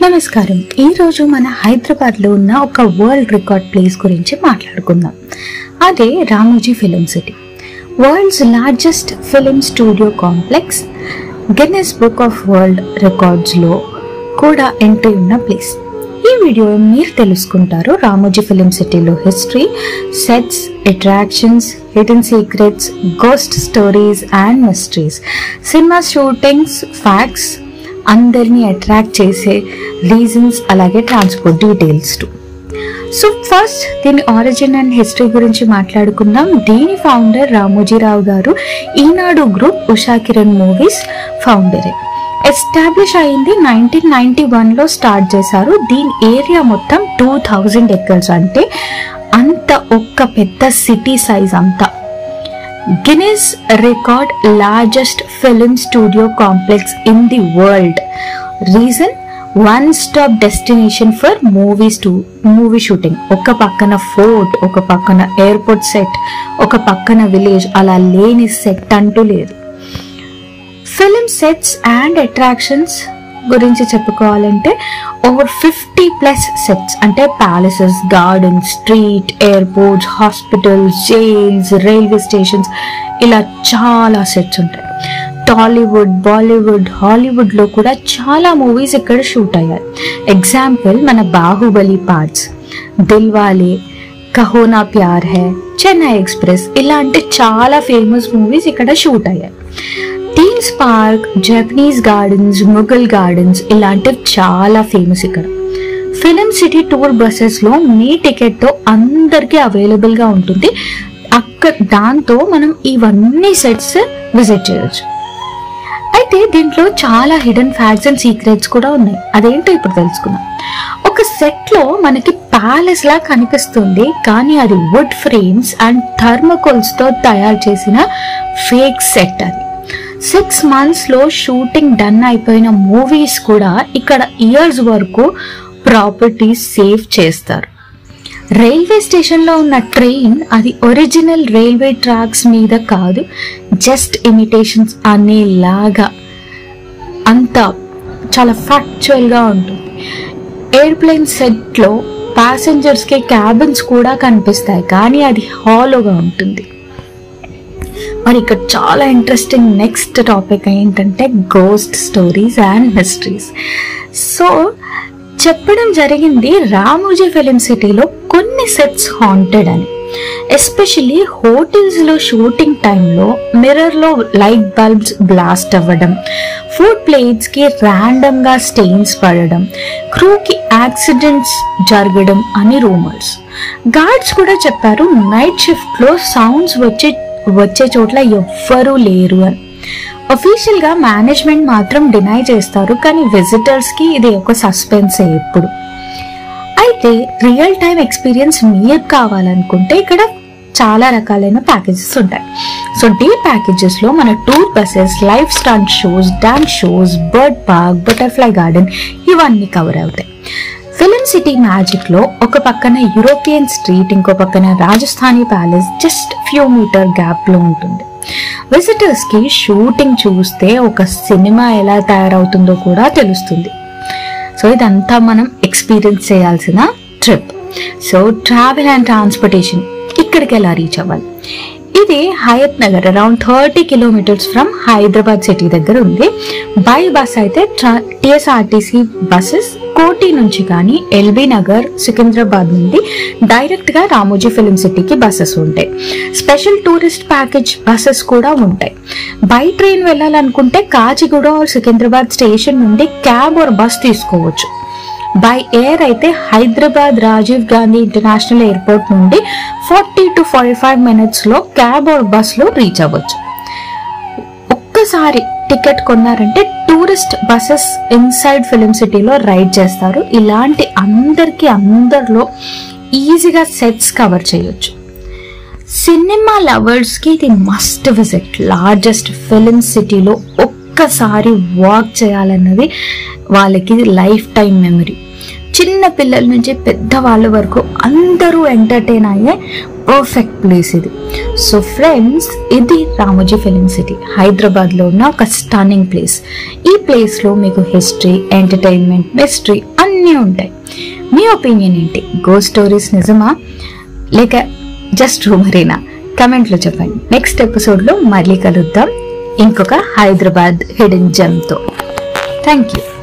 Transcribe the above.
నమస్కారం. ఈ రోజు మన హైదరాబాద్ లో ఉన్న ఒక వరల్డ్ రికార్డ్ ప్లేస్ గురించి మాట్లాడుకుందాం. అదే Ramoji film city. World's largest film studio complex, Guinness book of world records లో కూడా ఎంట్రీ ఉన్న ప్లేస్. ఈ వీడియో మీరు తెలుసుకుంటారు రామోజీ ఫిలిం సిటీలో history, sets, attractions, hidden secrets, ghost stories and mysteries, cinema shootings, facts, అందరినీ అట్రాక్ట్ చేసే రీజన్స్, అలాగే transport details to. So first దీని ఆరిజిన్ అండ్ హిస్టరీ గురించి మాట్లాడుకుందాం. దీని ఫౌండర్ రామోజీరావు గారు. ఈనాడు group, Usha Kiran movies ఫౌండరే. Establish అయింది 1991లో స్టార్ట్ చేశారు. దీని ఏరియా మొత్తం 2000 acres, అంటే అంత ఒక్క పెద్ద సిటీ సైజ్ అంతా. Guinness record largest film studio complex in the world. Reason, one stop destination for movie shooting. ఒక పక్కన ఫోర్ట్, ఒక పక్కన ఎయిర్పోర్ట్ సెట్, ఒక పక్కన విలేజ్, అలా లేని సెట్ అంటూ లేదు. ఫిలిం సెట్స్ అండ్ అట్రాక్షన్స్ గురించి చెప్పుకోవాలంటే ఓవర్ 50+ సెట్స్, అంటే palaces, gardens, street, airports, hospitals, jails, railway stations, ఇలా చాలా సెట్స్ ఉంటాయి. టాలీవుడ్, బాలీవుడ్, హాలీవుడ్ లో కూడా చాలా మూవీస్ ఇక్కడ షూట్ అయ్యాయి. ఎగ్జాంపుల్ మన బాహుబలి పార్ట్స్, దిల్వాలే, కహో నా ప్యార్ హై, చెన్నై ఎక్స్ప్రెస్, ఇలాంటి చాలా ఫేమస్ మూవీస్ ఇక్కడ షూట్ అయ్యాయి. Themes park, Japanese gardens, Mughal gardens, ఇలాంటివి చాలా ఫేమస్ ఇక్కడ. ఫిలిం సిటీ టూర్ బస్సెస్ లో మీ టికెట్ తో అందరికీ అవైలబుల్ గా ఉంటుంది. దాంతో మనం ఇవన్నీ సెట్స్ విజిట్ చేయొచ్చు. అయితే దీంట్లో చాలా హిడెన్ ఫ్యాక్ట్స్ అండ్ సీక్రెట్స్ కూడా ఉన్నాయి. అదేంటో ఇప్పుడు తెలుసుకుందాం. ఒక సెట్ లో మనకి ప్యాలెస్ లా కనిపిస్తుంది, కానీ అది వుడ్ ఫ్రేమ్స్ అండ్ థర్మోకోల్స్ తో తయారు చేసిన ఫేక్ సెట్. అది 6 months లో షూటింగ్ డన్ అయిపోయిన మూవీస్ కూడా ఇక్కడ ఇయర్స్ వరకు ప్రాపర్టీస్ సేవ్ చేస్తారు. రైల్వే స్టేషన్ లో ఉన్న ట్రైన్, అది ఒరిజినల్ రైల్వే ట్రాక్స్ మీద కాదు, జస్ట్ ఇమిటేషన్స్ అనేలాగా అంతా చాలా ఫ్యాక్చువల్ గా ఉంటుంది. ఎయిర్ప్లేన్ సెట్ లో ప్యాసింజర్స్ కి క్యాబిన్స్ కూడా కనిపిస్తాయి, కానీ అది హాలోగా ఉంటుంది. మరి ఇక్కడ చాలా ఇంట్రెస్టింగ్ నెక్స్ట్ టాపిక్ ఏంటంటే ghost stories and mysteries. So చెప్పడం జరిగింది రామోజీ ఫిలిం సిటీలో కొన్ని సెట్స్ హాంటెడ్ అని. ఎస్పెషల్లీ హోటల్స్ లో షూటింగ్ టైంలో మిర్రర్ లో లైట్ బల్బ్స్ బ్లాస్ట్ అవ్వడం, ఫుడ్ ప్లేట్స్ కి ర్యాండమ్ గా స్టెయిన్స్ పడడం, క్రూకి యాక్సిడెంట్స్ జరగడం అని రూమర్స్. గార్డ్స్ కూడా చెప్పారు నైట్ షిఫ్ట్ లో సౌండ్స్ వచ్చే చోట్ల ఎవ్వరూ లేరు అని. అఫీషియల్ గా మేనేజ్మెంట్ మాత్రం డినై చేస్తారు, కానీ విజిటర్స్ కి ఇది ఒక సస్పెన్స్ ఎప్పుడు. అయితే రియల్ టైమ్ ఎక్స్పీరియన్స్ మీరు కావాలనుకుంటే ఇక్కడ చాలా రకాలైన ప్యాకేజెస్ ఉంటాయి. సో డే ప్యాకేజెస్ లో మన tour buses, live stunt shows, dance shows, bird park, butterfly garden, ఇవన్నీ కవర్ అవుతాయి. ఫిలిం సిటీ మ్యాజిక్ లో ఒక పక్కన యూరోపియన్ స్ట్రీట్, ఇంకో పక్కన Rajasthani palace just few metre gap లో ఉంటుంది. విజిటర్స్ కి షూటింగ్ చూస్తే ఒక సినిమా ఎలా తయారవుతుందో కూడా తెలుస్తుంది. సో ఇదంతా మనం ఎక్స్పీరియన్స్ చేయాల్సిన trip. So travel and transportation, ఇక్కడికి ఎలా రీచ్ అవ్వాలి? ఇది Hayat Nagar, around 30 kilometers from Hyderabad city దగ్గర ఉంది. బై బస్ అయితే టిఎస్ఆర్టీసీ బస్సెస్ కోటి నుంచి కానీ, ఎల్బీ నగర్, సికింద్రాబాద్ నుండి డైరెక్ట్ గా రామోజీ ఫిలిం సిటీకి బస్సెస్ ఉంటాయి. స్పెషల్ టూరిస్ట్ ప్యాకేజ్ బస్సెస్ కూడా ఉంటాయి. బై ట్రైన్ వెళ్ళాలనుకుంటే కాచిగూడ ఆర్ సికింద్రాబాద్ స్టేషన్ నుండి క్యాబ్ ఆర్ బస్ తీసుకోవచ్చు. బై ఎయిర్ అయితే హైదరాబాద్ రాజీవ్ గాంధీ ఇంటర్నేషనల్ ఎయిర్పోర్ట్ నుండి 40 to 45 minutes లో క్యాబ్ ఆర్ బస్ లో రీచ్ అవ్వచ్చు. ఒక్కసారి టికెట్ కొన్నారంటే టూరిస్ట్ బస్సెస్ ఇన్సైడ్ ఫిలిం సిటీలో రైడ్ చేస్తారు. ఇలాంటి అందరిలో ఈజీగా సెట్స్ కవర్ చేయొచ్చు. సినిమా లవర్స్ కి ఇది మస్ట్ విజిట్. లార్జెస్ట్ ఫిలిం సిటీలో ఒక్కసారి వాక్ చేయాలన్నది వాళ్ళకి లైఫ్ టైం మెమరీ. చిన్న పిల్లల నుంచి పెద్దవాళ్ళ వరకు అందరూ ఎంటర్టైన్ అయ్యే పర్ఫెక్ట్ ప్లేస్ ఇది. సో ఫ్రెండ్స్, ఇది రామోజీ ఫిలిం సిటీ హైదరాబాద్ లో ఉన్న ఒక స్టన్నింగ్ ప్లేస్. ఈ ప్లేస్ లో మీకు హిస్టరీ, ఎంటర్టైన్మెంట్, మిస్టరీ అన్నీ ఉంటాయి. మీ ఒపీనియన్ ఏంటి? గోస్ట్ స్టోరీస్ నిజమా లేక జస్ట్ రూమరేనా? కమెంట్లో చెప్పండి. నెక్స్ట్ ఎపిసోడ్లో మళ్ళీ కలుద్దాం ఇంకొక హైదరాబాద్ హిడెన్ జెమ్ తో. Thank you.